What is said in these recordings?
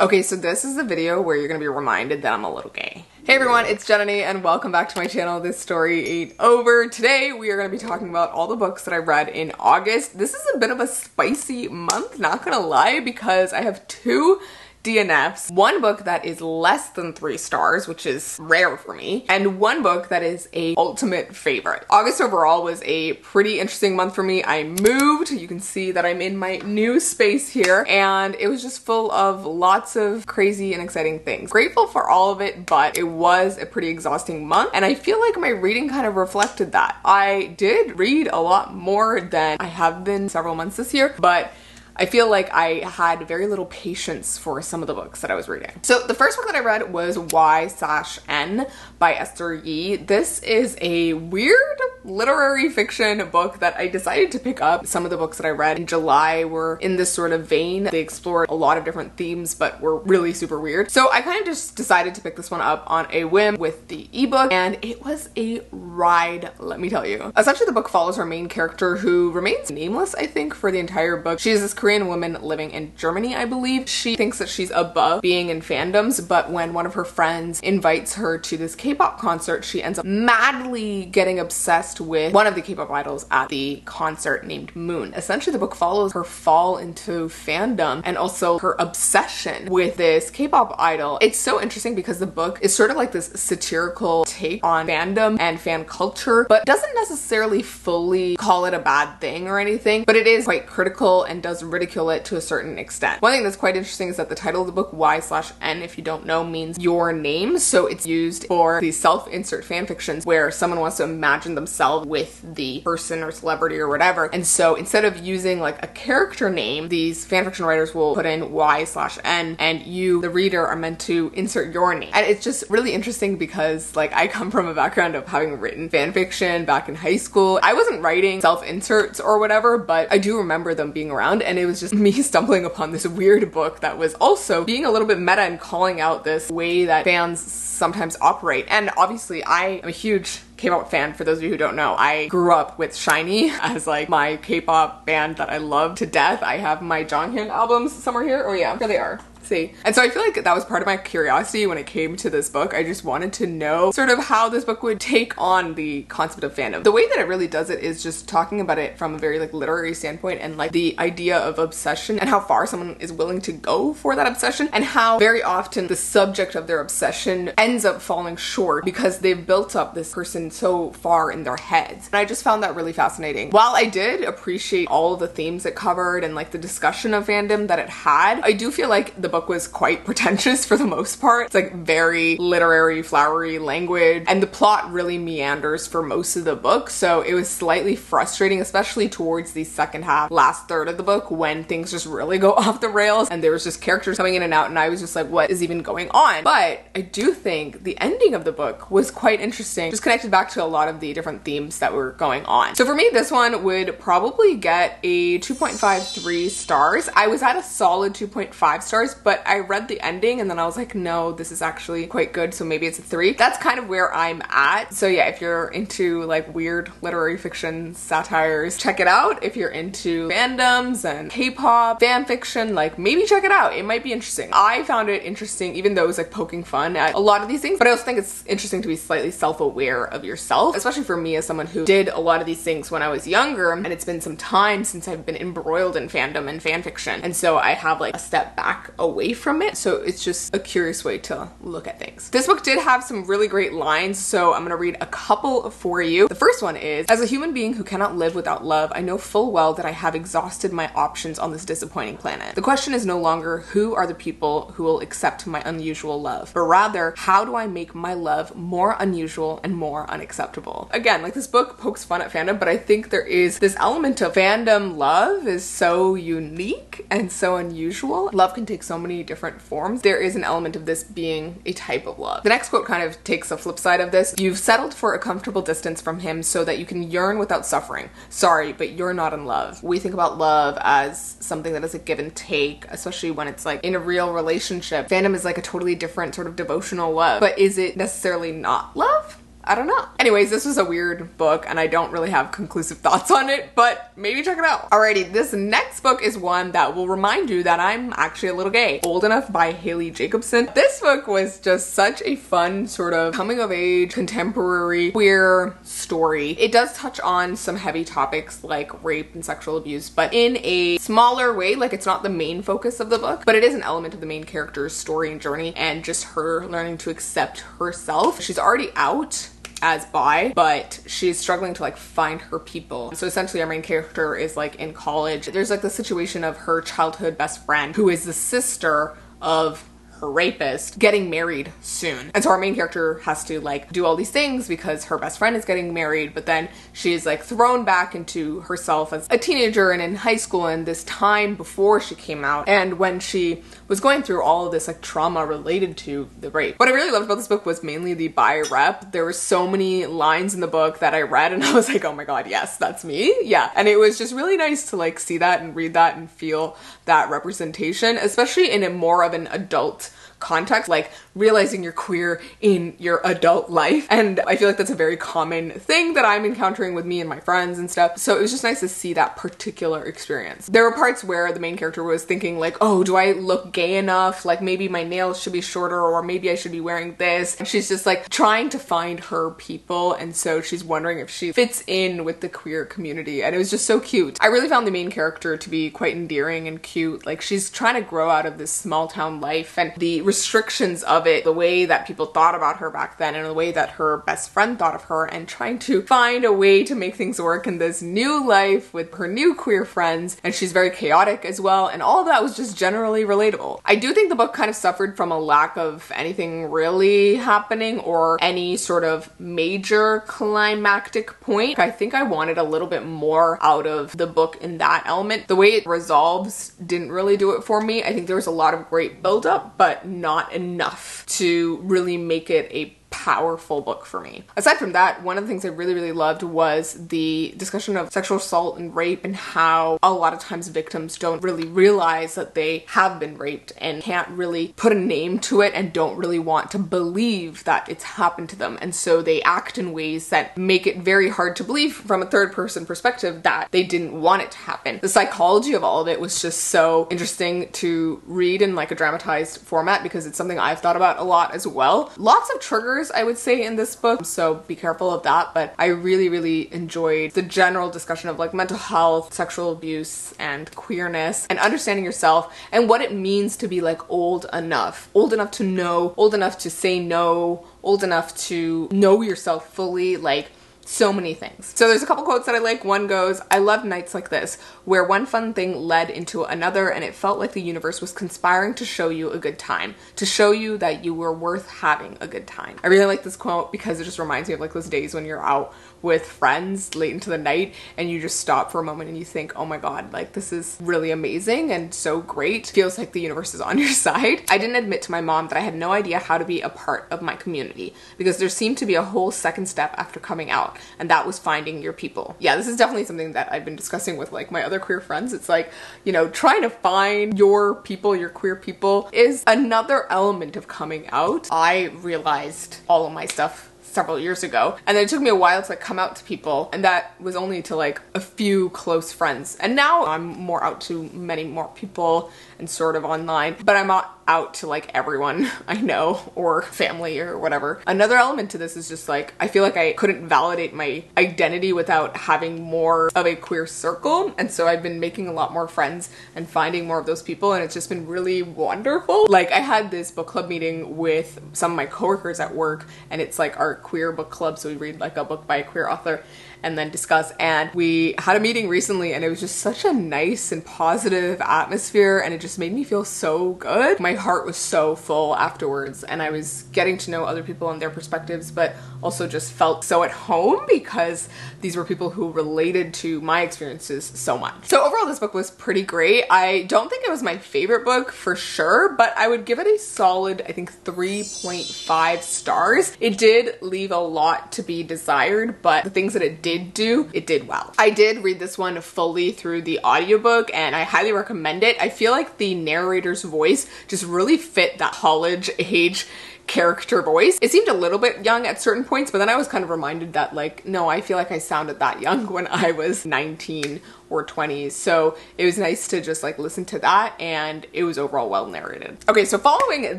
Okay, so this is the video where you're gonna be reminded that I'm a little gay. Hey everyone, it's Jananie and welcome back to my channel, This Story Ain't Over. Today we are gonna be talking about all the books that I read in August. This is a bit of a spicy month, not gonna lie, because I have two DNFs, one book that is less than 3 stars, which is rare for me, and one book that is a ultimate favorite. August overall was a pretty interesting month for me. I moved, you can see that I'm in my new space here, and it was just full of lots of crazy and exciting things. Grateful for all of it, but it was a pretty exhausting month, and I feel like my reading kind of reflected that. I did read a lot more than I have been several months this year, but I feel like I had very little patience for some of the books that I was reading. So the first book that I read was Y/N by Esther. This is a weird literary fiction book that I decided to pick up. Some of the books that I read in July were in this sort of vein. They explored a lot of different themes, but were really super weird. So I kind of just decided to pick this one up on a whim with the ebook, and it was a ride, let me tell you. Essentially, the book follows our main character, who remains nameless, I think, for the entire book. She is this Korean woman living in Germany, I believe. She thinks that she's above being in fandoms, but when one of her friends invites her to this K-pop concert, she ends up madly getting obsessed with one of the K-pop idols at the concert named Moon. Essentially, the book follows her fall into fandom and also her obsession with this K-pop idol. It's so interesting because the book is sort of like this satirical take on fandom and fan culture, but doesn't necessarily fully call it a bad thing or anything, but it is quite critical and does ridicule it to a certain extent. One thing that's quite interesting is that the title of the book, Y/N, if you don't know, means your name. So it's used for these self-insert fanfictions where someone wants to imagine themselves with the person or celebrity or whatever. And so instead of using like a character name, these fanfiction writers will put in Y/N, and you, the reader, are meant to insert your name. And it's just really interesting because like I come from a background of having written fanfiction back in high school. I wasn't writing self-inserts or whatever, but I do remember them being around, and it was just me stumbling upon this weird book that was also being a little bit meta and calling out this way that fans sometimes operate. And obviously I am a huge K-pop fan, for those of you who don't know. I grew up with SHINee as like my K-pop band that I love to death. I have my Jonghyun albums somewhere here. Oh yeah, here they are. See. And so I feel like that was part of my curiosity when it came to this book. I just wanted to know sort of how this book would take on the concept of fandom. The way that it really does it is just talking about it from a very like literary standpoint, and like the idea of obsession and how far someone is willing to go for that obsession, and how very often the subject of their obsession ends up falling short because they've built up this person so far in their heads. And I just found that really fascinating. While I did appreciate all of the themes it covered and like the discussion of fandom that it had, I do feel like the book was quite pretentious for the most part. It's like very literary, flowery language, and the plot really meanders for most of the book, so it was slightly frustrating, especially towards the second half, last third of the book, when things just really go off the rails and there was just characters coming in and out, and I was just like, what is even going on? But I do think the ending of the book was quite interesting, just connected back to a lot of the different themes that were going on. So for me, this one would probably get a 2.53 stars. I was at a solid 2.5 stars, but I read the ending and then I was like, no, this is actually quite good, so maybe it's a 3. That's kind of where I'm at. So yeah, if you're into like weird literary fiction satires, check it out. If you're into fandoms and K-pop fan fiction, like maybe check it out. It might be interesting. I found it interesting, even though it was like poking fun at a lot of these things, but I also think it's interesting to be slightly self-aware of yourself, especially for me as someone who did a lot of these things when I was younger, and it's been some time since I've been embroiled in fandom and fan fiction, and so I have like a step back away from it. So it's just a curious way to look at things. This book did have some really great lines, so I'm gonna read a couple for you. The first one is, as a human being who cannot live without love, I know full well that I have exhausted my options on this disappointing planet. The question is no longer who are the people who will accept my unusual love, but rather how do I make my love more unusual and more unacceptable? Again, like this book pokes fun at fandom, but I think there is this element of fandom love is so unique and so unusual. Love can take so many different forms. There is an element of this being a type of love. The next quote kind of takes a flip side of this. You've settled for a comfortable distance from him so that you can yearn without suffering. Sorry, but you're not in love. We think about love as something that is a give and take, especially when it's like in a real relationship. Fandom is like a totally different sort of devotional love, but is it necessarily not love? I don't know. Anyways, this was a weird book and I don't really have conclusive thoughts on it, but maybe check it out. Alrighty, this next book is one that will remind you that I'm actually a little gay. Old Enough by Haley Jacobson. This book was just such a fun sort of coming of age, contemporary, queer story. It does touch on some heavy topics like rape and sexual abuse, but in a smaller way. Like, it's not the main focus of the book, but it is an element of the main character's story and journey and just her learning to accept herself. She's already out as bi, but she's struggling to like find her people. So essentially our main character is like in college. There's like the situation of her childhood best friend, who is the sister of her rapist, getting married soon. And so our main character has to like do all these things because her best friend is getting married, but then she's like thrown back into herself as a teenager and in high school and this time before she came out and when she was going through all of this like trauma related to the rape. What I really loved about this book was mainly the bi rep. There were so many lines in the book that I read and I was like, oh my god, yes, that's me. Yeah. And it was just really nice to like see that and read that and feel that representation, especially in a more of an adult context, like realizing you're queer in your adult life. And I feel like that's a very common thing that I'm encountering with me and my friends and stuff. So it was just nice to see that particular experience. There were parts where the main character was thinking like, oh, do I look gay enough? Like maybe my nails should be shorter or maybe I should be wearing this. And she's just like trying to find her people. And so she's wondering if she fits in with the queer community. And it was just so cute. I really found the main character to be quite endearing and cute. Like she's trying to grow out of this small town life and the restrictions of it, the way that people thought about her back then and the way that her best friend thought of her, and trying to find a way to make things work in this new life with her new queer friends. And she's very chaotic as well, and all of that was just generally relatable. I do think the book kind of suffered from a lack of anything really happening or any sort of major climactic point. I think I wanted a little bit more out of the book in that element. The way it resolves didn't really do it for me. I think there was a lot of great build-up, but not enough to really make it a powerful book for me. Aside from that, one of the things I really loved was the discussion of sexual assault and rape and how a lot of times victims don't really realize that they have been raped and can't really put a name to it and don't really want to believe that it's happened to them. And so they act in ways that make it very hard to believe from a third person perspective that they didn't want it to happen. The psychology of all of it was just so interesting to read in like a dramatized format because it's something I've thought about a lot as well. Lots of triggers, I would say, in this book, so be careful of that, but I really enjoyed the general discussion of like mental health, sexual abuse, and queerness, and understanding yourself and what it means to be like old enough to know, old enough to say no, old enough to know yourself fully, like so many things. So there's a couple quotes that I like. One goes, "I love nights like this, where one fun thing led into another and it felt like the universe was conspiring to show you a good time, to show you that you were worth having a good time." I really like this quote because it just reminds me of like those days when you're out with friends late into the night and you just stop for a moment and you think, oh my god, like this is really amazing and so great. Feels like the universe is on your side. I didn't admit to my mom that I had no idea how to be a part of my community because there seemed to be a whole second step after coming out, and that was finding your people. Yeah, this is definitely something that I've been discussing with like my other queer friends. It's like, you know, trying to find your people, your queer people, is another element of coming out. I realized all of my stuff several years ago, and then it took me a while to like come out to people, and that was only to like a few close friends, and now I'm more out to many more people and sort of online, but I'm not out to like everyone I know or family or whatever. Another element to this is just like I feel like I couldn't validate my identity without having more of a queer circle, and so I've been making a lot more friends and finding more of those people, and it's just been really wonderful. Like I had this book club meeting with some of my coworkers at work, and it's like our queer book club, so we read like a book by a queer author and then discuss, and we had a meeting recently and it was just such a nice and positive atmosphere, and it just made me feel so good. My heart was so full afterwards, and I was getting to know other people and their perspectives, but also just felt so at home because these were people who related to my experiences so much. So overall this book was pretty great. I don't think it was my favorite book for sure, but I would give it a solid, I think 3.5 stars. It did leave a lot to be desired, but the things that it do, it did well. I did read this one fully through the audiobook and I highly recommend it. I feel like the narrator's voice just really fit that college age character voice. It seemed a little bit young at certain points, but then I was kind of reminded that like, no, I feel like I sounded that young when I was 19 or 20. So it was nice to just like listen to that, and it was overall well narrated. Okay, so following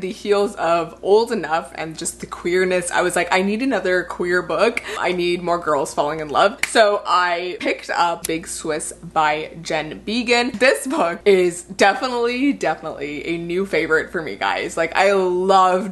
the heels of Old Enough and just the queerness, I was like, I need another queer book. I need more girls falling in love. So I picked up Big Swiss by Jen Began. This book is definitely a new favorite for me, guys. Like I love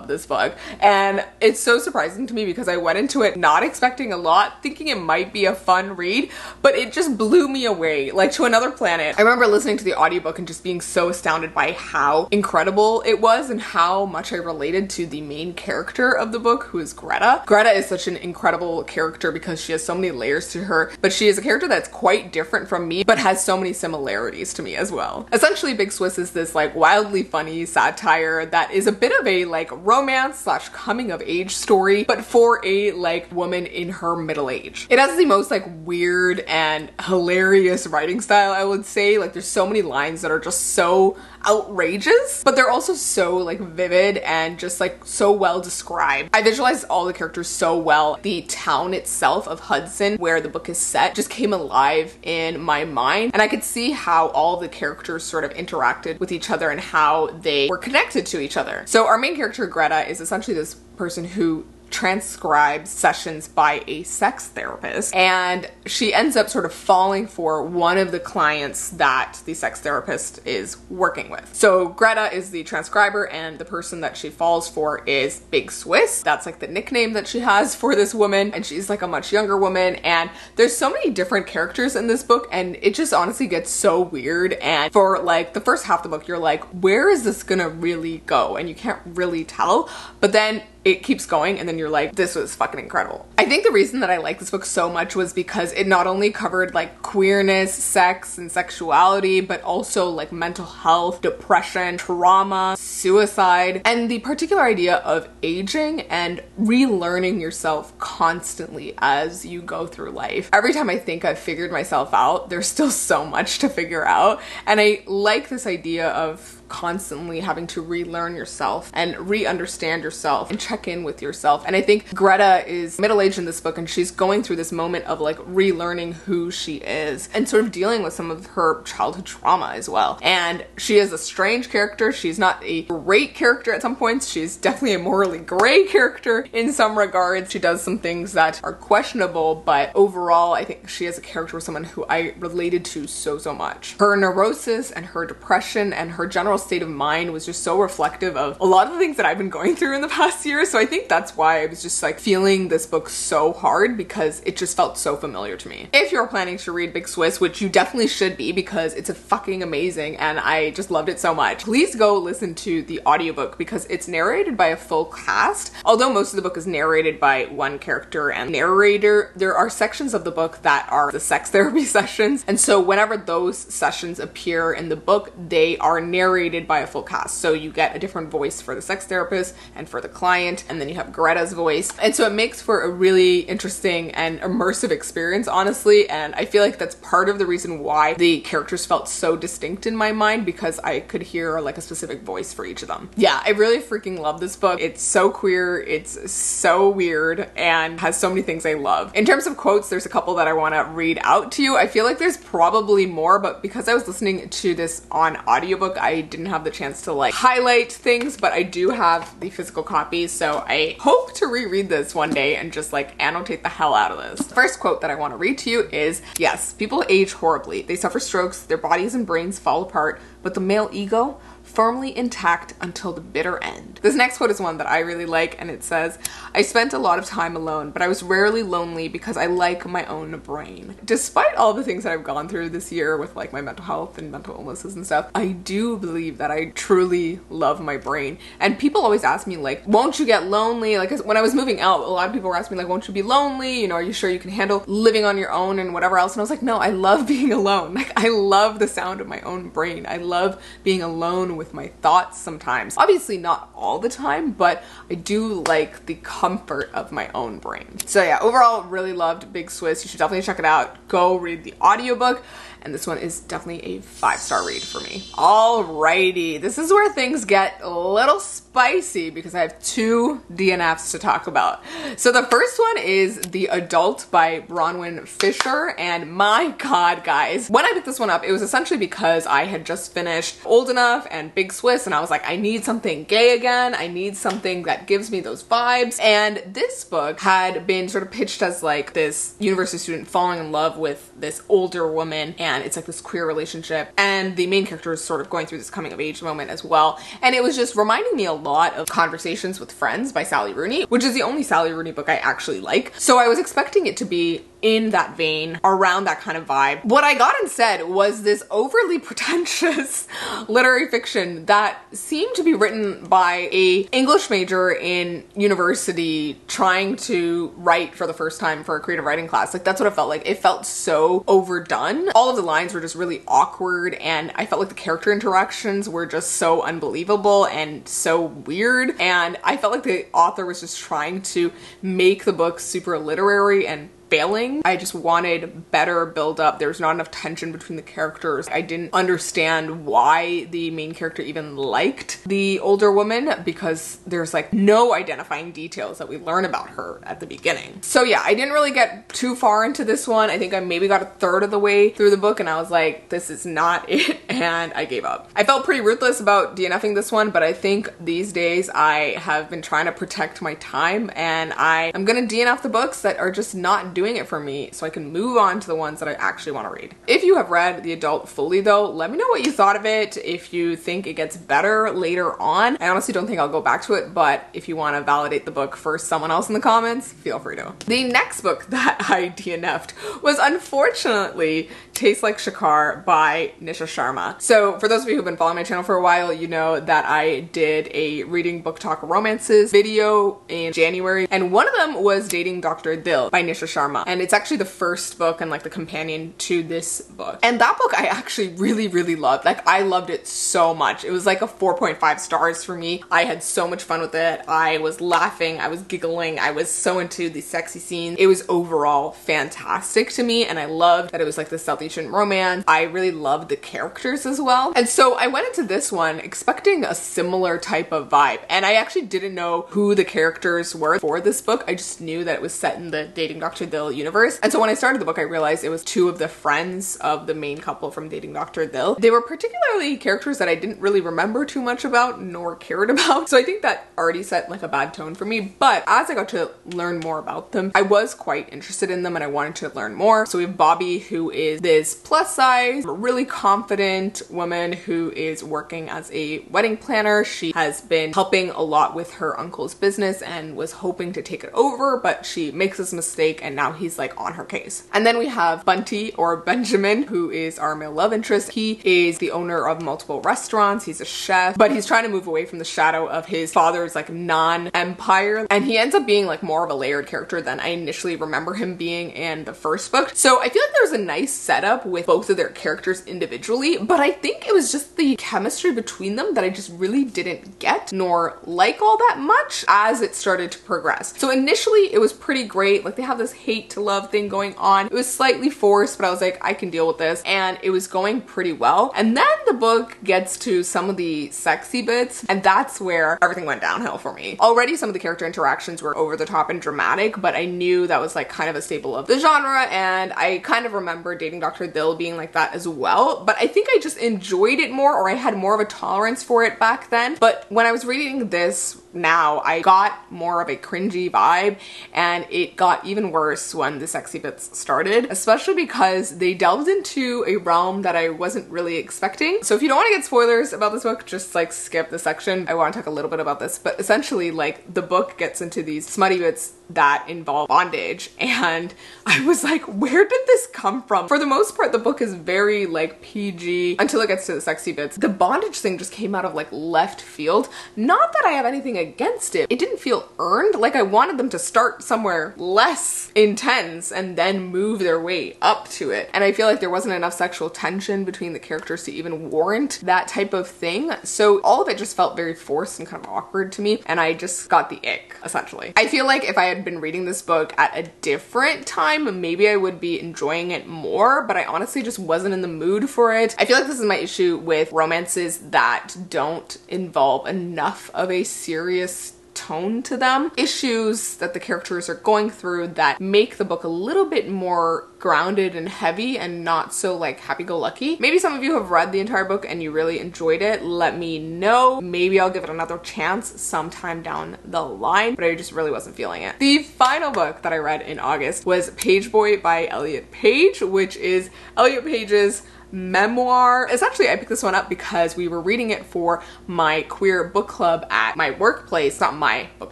this book. And it's so surprising to me because I went into it not expecting a lot, thinking it might be a fun read, but it just blew me away, like to another planet. I remember listening to the audiobook and just being so astounded by how incredible it was and how much I related to the main character of the book, who is Greta. Greta is such an incredible character because she has so many layers to her, but she is a character that's quite different from me, but has so many similarities to me as well. Essentially, Big Swiss is this like wildly funny satire that is a bit of a like romance slash coming of age story, but for a like woman in her middle age. It has the most like weird and hilarious writing style, I would say. Like there's so many lines that are just so outrageous, but they're also so like vivid and just like so well described. I visualized all the characters so well. The town itself of Hudson, where the book is set, just came alive in my mind, and I could see how all the characters sort of interacted with each other and how they were connected to each other. So our main character, Greta, is essentially this person who transcribes sessions by a sex therapist, and she ends up sort of falling for one of the clients that the sex therapist is working with. So Greta is the transcriber, and the person that she falls for is Big Swiss. That's like the nickname that she has for this woman, and she's like a much younger woman, and there's so many different characters in this book, and it just honestly gets so weird. And for like the first half of the book, you're like, where is this gonna really go? And you can't really tell, but then it keeps going, and then you're like, this was fucking incredible. I think the reason that I like this book so much was because it not only covered like queerness, sex, and sexuality, but also like mental health, depression, trauma, suicide, and the particular idea of aging and relearning yourself constantly as you go through life. Every time I think I've figured myself out, there's still so much to figure out, and I like this idea of constantly having to relearn yourself and re-understand yourself and check in with yourself. And I think Greta is middle-aged in this book, and she's going through this moment of like relearning who she is and sort of dealing with some of her childhood trauma as well. And she is a strange character. She's not a great character at some points. She's definitely a morally gray character in some regards. She does some things that are questionable, but overall I think she is a character with someone who I related to so much. Her neurosis and her depression and her general state of mind was just so reflective of a lot of the things that I've been going through in the past year. So I think that's why I was just like feeling this book so hard, because it just felt so familiar to me. If you're planning to read Big Swiss, which you definitely should be because it's a fucking amazing and I just loved it so much, please go listen to the audiobook because it's narrated by a full cast. Although most of the book is narrated by one character and narrator, there are sections of the book that are the sex therapy sessions, and so whenever those sessions appear in the book, they are narrated by a full cast. So you get a different voice for the sex therapist and for the client, and then you have Greta's voice. And so it makes for a really interesting and immersive experience, honestly. And I feel like that's part of the reason why the characters felt so distinct in my mind, because I could hear like a specific voice for each of them. Yeah, I really freaking love this book. It's so queer, it's so weird, and has so many things I love. In terms of quotes, there's a couple that I want to read out to you. I feel like there's probably more, but because I was listening to this on audiobook, I didn't have the chance to like highlight things, but I do have the physical copy, so I hope to reread this one day and just like annotate the hell out of this. The first quote that I want to read to you is, yes, people age horribly. They suffer strokes, their bodies and brains fall apart, but the male ego, firmly intact until the bitter end. This next quote is one that I really like, and it says, I spent a lot of time alone, but I was rarely lonely because I like my own brain. Despite all the things that I've gone through this year with like my mental health and mental illnesses and stuff, I do believe that I truly love my brain. And people always ask me like, won't you get lonely? Like when I was moving out, a lot of people were asking me like, won't you be lonely? You know, are you sure you can handle living on your own and whatever else? And I was like, no, I love being alone. Like I love the sound of my own brain. I love being alone with my thoughts sometimes. Obviously not all the time, but I do like the comfort of my own brain. So yeah, overall really loved Big Swiss. You should definitely check it out. Go read the audiobook. and this one is definitely a 5-star read for me. Alrighty, this is where things get a little spicy because I have 2 DNFs to talk about. So the first one is The Adult by Bronwyn Fischer, and my god guys, when I picked this one up, it was essentially because I had just finished Old Enough and Big Swiss, and I was like, I need something gay again, I need something that gives me those vibes. And this book had been sort of pitched as like this university student falling in love with this older woman, and it's like this queer relationship, and the main character is sort of going through this coming of age moment as well. And it was just reminding me a lot of Conversations with Friends by Sally Rooney, which is the only Sally Rooney book I actually like. So I was expecting it to be in that vein, around that kind of vibe. What I got instead was this overly pretentious literary fiction that seemed to be written by a English major in university trying to write for the first time for a creative writing class. Like, that's what it felt like. It felt so overdone. All of the lines were just really awkward, and I felt like the character interactions were just so unbelievable and so weird, and I felt like the author was just trying to make the book super literary and failing. I just wanted better build up. There was not enough tension between the characters. I didn't understand why the main character even liked the older woman, because there's like no identifying details that we learn about her at the beginning. So yeah, I didn't really get too far into this one. I think I maybe got a third of the way through the book and I was like, this is not it, and I gave up. I felt pretty ruthless about DNFing this one, but I think these days I have been trying to protect my time, and I am gonna DNF the books that are just not doing it for me so I can move on to the ones that I actually want to read. If you have read The Adult fully though, let me know what you thought of it, if you think it gets better later on. I honestly don't think I'll go back to it, but if you want to validate the book for someone else in the comments, feel free to. The next book that I DNF'd was unfortunately Tastes Like Shakkar by Nisha Sharma. So for those of you who've been following my channel for a while, you know that I did a reading book talk romances video in January, and one of them was Dating Dr. Dil by Nisha Sharma. And it's actually the first book and like the companion to this book. And that book I actually really loved. Like, I loved it so much. It was like a 4.5 stars for me. I had so much fun with it. I was laughing, I was giggling, I was so into the sexy scenes. It was overall fantastic to me, and I loved that it was like the South Asian romance. I really loved the characters as well. And so I went into this one expecting a similar type of vibe, and I actually didn't know who the characters were for this book. I just knew that it was set in the Dating Dr. Dil universe. And so when I started the book, I realized it was 2 of the friends of the main couple from Dating Dr. Dil. They were particularly characters that I didn't really remember too much about nor cared about. So I think that already set like a bad tone for me. But as I got to learn more about them, I was quite interested in them and I wanted to learn more. So we have Bobby, who is this plus size, really confident woman who is working as a wedding planner. She has been helping a lot with her uncle's business and was hoping to take it over, but she makes this mistake and now he's like on her case. And then we have Bunty, or Benjamin, who is our male love interest. He is the owner of multiple restaurants. He's a chef, but he's trying to move away from the shadow of his father's like non-empire. And he ends up being like more of a layered character than I initially remember him being in the first book. So I feel like there was a nice setup with both of their characters individually, but I think it was just the chemistry between them that I just really didn't get nor like all that much as it started to progress. So initially it was pretty great. Like, they have this hate to love thing going on. It was slightly forced, but I was like, I can deal with this, and it was going pretty well. And then the book gets to some of the sexy bits, and that's where everything went downhill for me. Already some of the character interactions were over the top and dramatic, but I knew that was like kind of a staple of the genre, and I kind of remember Dating Dr. Dil being like that as well. But I think I just enjoyed it more, or I had more of a tolerance for it back then. But when I was reading this now, I got more of a cringy vibe, and it got even worse when the sexy bits started, especially because they delved into a realm that I wasn't really expecting. So if you don't want to get spoilers about this book, just like skip the section. I want to talk a little bit about this, but essentially like the book gets into these smutty bits that involve bondage, and I was like, where did this come from? For the most part, the book is very like PG until it gets to the sexy bits. The bondage thing just came out of like left field. Not that I have anything against it. It didn't feel earned. Like, I wanted them to start somewhere less intense and then move their way up to it. And I feel like there wasn't enough sexual tension between the characters to even warrant that type of thing. So all of it just felt very forced and kind of awkward to me, and I just got the ick, essentially. I feel like if I had had been reading this book at a different time, maybe I would be enjoying it more, but I honestly just wasn't in the mood for it. I feel like this is my issue with romances that don't involve enough of a serious tone to them. Issues that the characters are going through that make the book a little bit more grounded and heavy and not so like happy-go-lucky. Maybe some of you have read the entire book and you really enjoyed it. Let me know. Maybe I'll give it another chance sometime down the line, but I just really wasn't feeling it. The final book that I read in August was Pageboy by Elliot Page, which is Elliot Page's memoir. Essentially, I picked this one up because we were reading it for my queer book club at my workplace. Not my book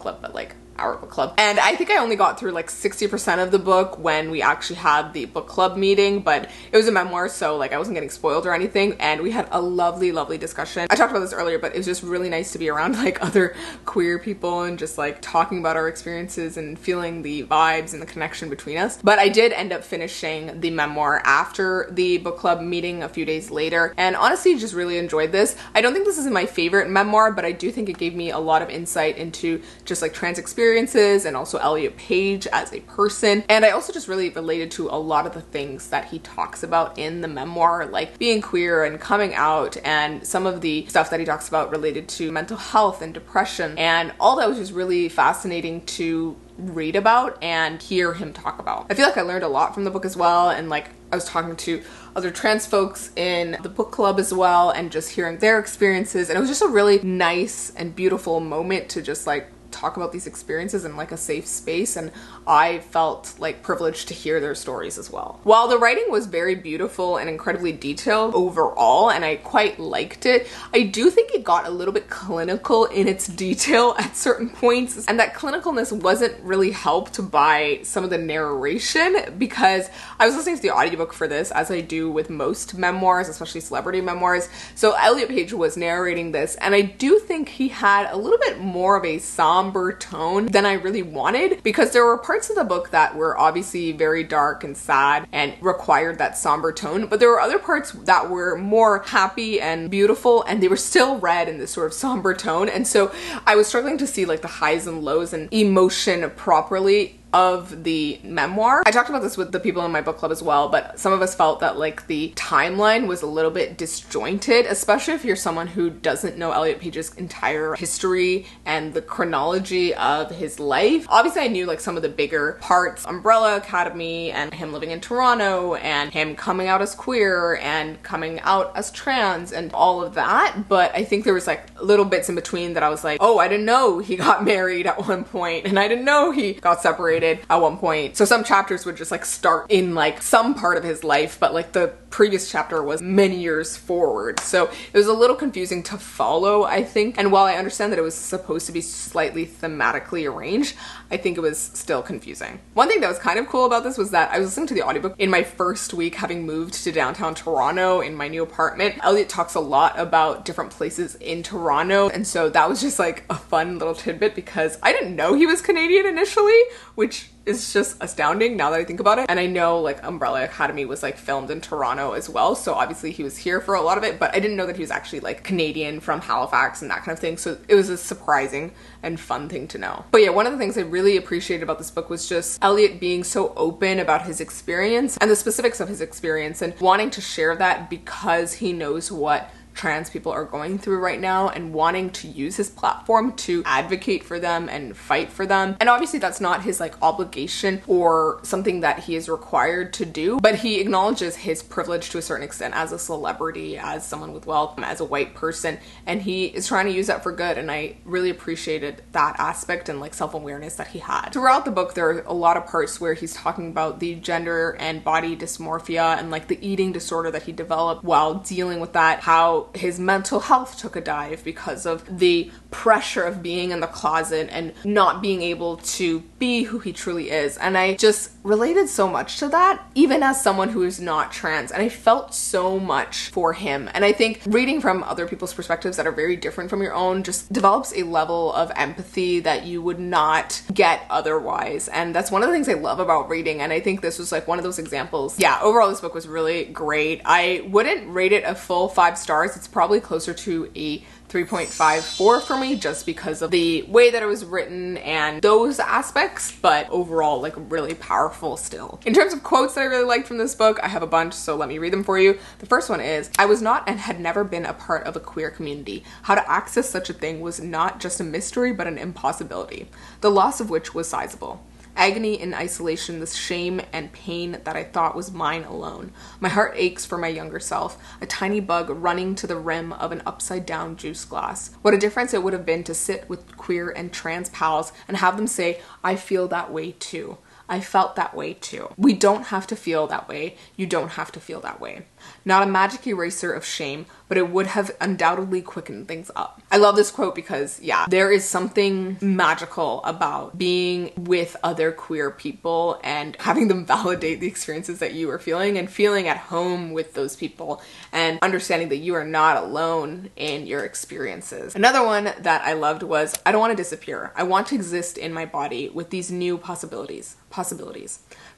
club, but like our book club. And I think I only got through like 60% of the book when we actually had the book club meeting, but it was a memoir, so like I wasn't getting spoiled or anything, and we had a lovely, lovely discussion. I talked about this earlier, but it was just really nice to be around like other queer people and just like talking about our experiences and feeling the vibes and the connection between us. But I did end up finishing the memoir after the book club meeting a few days later, and honestly just really enjoyed this. I don't think this is my favorite memoir, but I do think it gave me a lot of insight into just like trans experiences and also Elliot Page as a person. And I also just really related to a lot of the things that he talks about in the memoir, like being queer and coming out, and some of the stuff that he talks about related to mental health and depression. And all that was just really fascinating to read about and hear him talk about. I feel like I learned a lot from the book as well, and like I was talking to other trans folks in the book club as well and just hearing their experiences, and it was just a really nice and beautiful moment to just like talk about these experiences in like a safe space, and I felt like privileged to hear their stories as well. While the writing was very beautiful and incredibly detailed overall, and I quite liked it, I do think it got a little bit clinical in its detail at certain points, and that clinicalness wasn't really helped by some of the narration, because I was listening to the audiobook for this, as I do with most memoirs, especially celebrity memoirs. So Elliot Page was narrating this, and I do think he had a little bit more of a somber tone than I really wanted, because there were parts of the book that were obviously very dark and sad and required that somber tone, but there were other parts that were more happy and beautiful, and they were still read in this sort of somber tone. And so I was struggling to see like the highs and lows and emotion properly of the memoir. I talked about this with the people in my book club as well, but some of us felt that like the timeline was a little bit disjointed, especially if you're someone who doesn't know Elliot Page's entire history and the chronology of his life. Obviously I knew like some of the bigger parts, Umbrella Academy and him living in Toronto and him coming out as queer and coming out as trans and all of that, but I think there was like little bits in between that I was like, oh, I didn't know he got married at one point, and I didn't know he got separated at one point. So some chapters would just like start in like some part of his life, but like the previous chapter was many years forward. So it was a little confusing to follow, I think. And while I understand that it was supposed to be slightly thematically arranged, I think it was still confusing. One thing that was kind of cool about this was that I was listening to the audiobook in my first week having moved to downtown Toronto in my new apartment. Elliot talks a lot about different places in Toronto, and so that was just like a fun little tidbit, because I didn't know he was Canadian initially, which is just astounding now that I think about it. And I know like Umbrella Academy was like filmed in Toronto as well, so obviously he was here for a lot of it, but I didn't know that he was actually like Canadian from Halifax and that kind of thing. So it was a surprising and fun thing to know. But yeah, one of the things I really appreciated about this book was just Elliot being so open about his experience and the specifics of his experience, and wanting to share that because he knows what trans people are going through right now, and wanting to use his platform to advocate for them and fight for them. And obviously that's not his like obligation or something that he is required to do, but he acknowledges his privilege to a certain extent as a celebrity, as someone with wealth, as a white person, and he is trying to use that for good. And I really appreciated that aspect and like self-awareness that he had. Throughout the book, there are a lot of parts where he's talking about the gender and body dysmorphia and like the eating disorder that he developed while dealing with that, how his mental health took a dive because of the pressure of being in the closet and not being able to be who he truly is. And I just related so much to that, even as someone who is not trans, and I felt so much for him. And I think reading from other people's perspectives that are very different from your own just develops a level of empathy that you would not get otherwise. And that's one of the things I love about reading, and I think this was like one of those examples. Yeah, overall this book was really great. I wouldn't rate it a full 5 stars. it's probably closer to a 3.54 for me just because of the way that it was written and those aspects, but overall like really powerful still. In terms of quotes that I really liked from this book, I have a bunch, so let me read them for you. The first one is, I was not and had never been a part of a queer community. How to access such a thing was not just a mystery but an impossibility, the loss of which was sizable. Agony in isolation, the shame and pain that I thought was mine alone. My heart aches for my younger self, a tiny bug running to the rim of an upside-down juice glass. What a difference it would have been to sit with queer and trans pals and have them say, I feel that way too. I felt that way too. We don't have to feel that way. You don't have to feel that way. Not a magic eraser of shame, but it would have undoubtedly quickened things up. I love this quote because, yeah, there is something magical about being with other queer people and having them validate the experiences that you are feeling and feeling at home with those people and understanding that you are not alone in your experiences. Another one that I loved was, I don't want to disappear. I want to exist in my body with these new possibilities.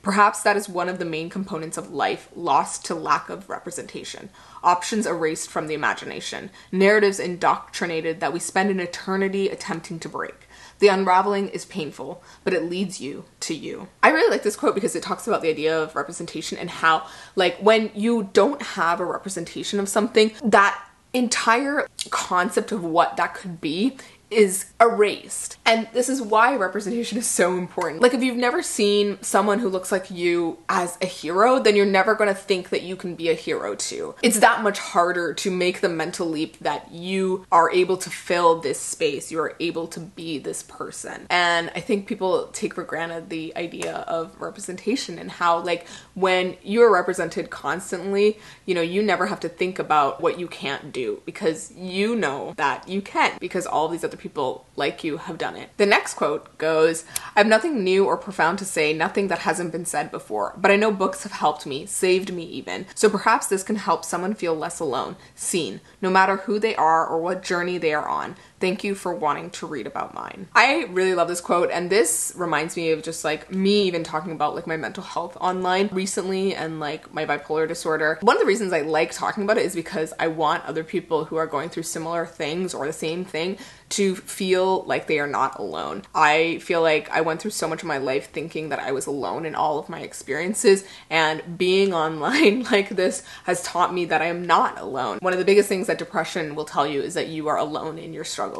Perhaps that is one of the main components of life lost to lack of representation. Options erased from the imagination. Narratives indoctrinated that we spend an eternity attempting to break. The unraveling is painful, but it leads you to you. I really like this quote because it talks about the idea of representation and how, like, when you don't have a representation of something, that entire concept of what that could be is erased. And this is why representation is so important. Like, if you've never seen someone who looks like you as a hero, then you're never going to think that you can be a hero too. It's that much harder to make the mental leap that you are able to fill this space, you are able to be this person. And I think people take for granted the idea of representation and how, like, when you're represented constantly, you know, you never have to think about what you can't do because you know that you can, because all these other people like you have done it. The next quote goes, I have nothing new or profound to say, nothing that hasn't been said before, but I know books have helped me, saved me even. So perhaps this can help someone feel less alone, seen, no matter who they are or what journey they are on. Thank you for wanting to read about mine. I really love this quote, and this reminds me of just like me even talking about like my mental health online recently and like my bipolar disorder. One of the reasons I like talking about it is because I want other people who are going through similar things or the same thing to feel like they are not alone. I feel like I went through so much of my life thinking that I was alone in all of my experiences, and being online like this has taught me that I am not alone. One of the biggest things that depression will tell you is that you are alone in your struggles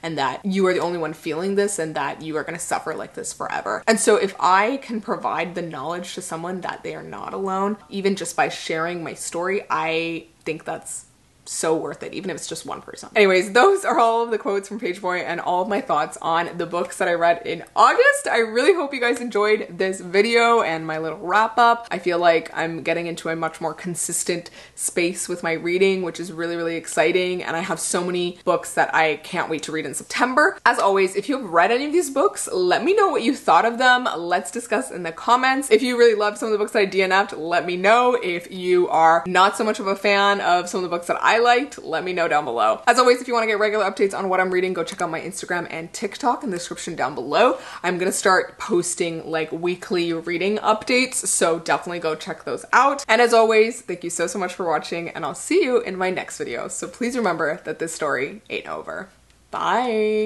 and that you are the only one feeling this and that you are going to suffer like this forever. And so if I can provide the knowledge to someone that they are not alone, even just by sharing my story, I think that's so worth it, even if it's just one person. Anyways, those are all of the quotes from Pageboy and all of my thoughts on the books that I read in August. I really hope you guys enjoyed this video and my little wrap up. I feel like I'm getting into a much more consistent space with my reading, which is really, really exciting. And I have so many books that I can't wait to read in September. As always, if you have read any of these books, let me know what you thought of them. Let's discuss in the comments. If you really loved some of the books that I DNF'd, let me know. If you are not so much of a fan of some of the books that I liked, let me know down below. As always, if you want to get regular updates on what I'm reading, go check out my Instagram and TikTok in the description down below. I'm gonna start posting like weekly reading updates, so definitely go check those out. And as always, thank you so much for watching, and I'll see you in my next video. So please remember that this story ain't over. Bye!